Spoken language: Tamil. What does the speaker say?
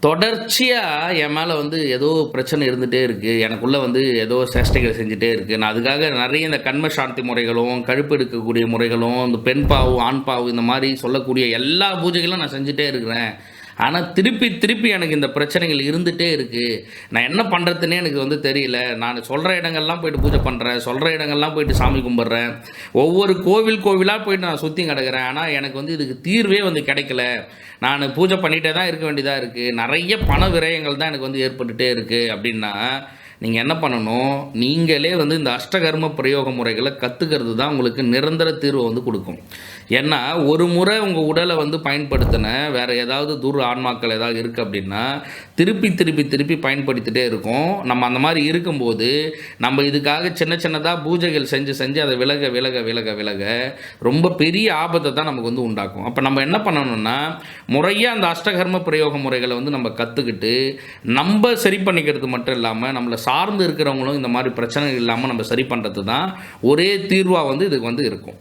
தொடர்ச்சியா என் மேல வந்து ஏதோ பிரச்சனை இருந்துட்டே இருக்கு. எனக்குள்ள வந்து ஏதோ சேஷ்டைகள் செஞ்சுட்டே இருக்கு. நான் அதுக்காக நெறைய இந்த கண்ம சாந்தி முறைகளும், கழுப்பு எடுக்கக்கூடிய முறைகளும், இந்த பெண் பாவு, ஆண் பாவு இந்த மாரி சொல்லக்கூடிய எல்லா பூஜைகளும் நான் செஞ்சுட்டே இருக்கிறேன். ஆனா, திருப்பி திருப்பி எனக்கு இந்த பிரச்சனைகள் இருந்துட்டே இருக்கு. நான் என்ன பண்றதுன்னே எனக்கு வந்து தெரியல. நானு சொல்ற இடங்கள்லாம் போயிட்டு பூஜை பண்றேன். சொல்ற இடங்கள்லாம் போயிட்டு சாமி கும்பிடுறேன். ஒவ்வொரு கோவில் கோவிலா போயிட்டு நான் சுத்தி கிடக்கிறேன். ஆனா, எனக்கு வந்து இதுக்கு தீர்வே வந்து கிடைக்கல. நானு பூஜை பண்ணிட்டே தான் இருக்க வேண்டியதா இருக்கு. நெறைய பண விரயங்கள் தான் எனக்கு வந்து ஏற்பட்டுட்டே இருக்கு அப்டின்னா, நீங்க என்ன பண்ணணும், நீங்களே வந்து இந்த அஷ்டகர்ம பிரயோக முறைகள கத்துக்கிறது தான் உங்களுக்கு நிரந்தர தீர்வ வந்து குடுக்கும். ஏன்னா, ஒரு முறை உங்க உடல வந்து பயன்படுத்தின வேற ஏதாவது துர் ஆன்மாக்கள் ஏதாவது இருக்கு அப்டின்னா, திருப்பி திருப்பி திருப்பி பயன்படுத்திட்டே இருக்கும். நம்ம அந்த மாரி இருக்கும்போது, நம்ம இதுக்காக சின்ன சின்னதா பூஜைகள் செஞ்சு செஞ்சு அத விலக விலக விலக விலக ரொம்ப பெரிய ஆபத்த தான் நமக்கு வந்து உண்டாக்கும். அப்ப நம்ம என்ன பண்ணணும்னா, முறையா அந்த அஷ்டகர்ம பிரயோக முறைகள வந்து நம்ம கத்துக்கிட்டு, நம்ப சரி பண்ணிக்கிறது மட்டும் இல்லாம, நம்மள சார்ந்து இருக்கிறவங்களும் இந்த மாரி பிரச்சனைகள் இல்லாம நம்ம சரி பண்றது தான் ஒரே தீர்வா வந்து இதுக்கு வந்து இருக்கும்.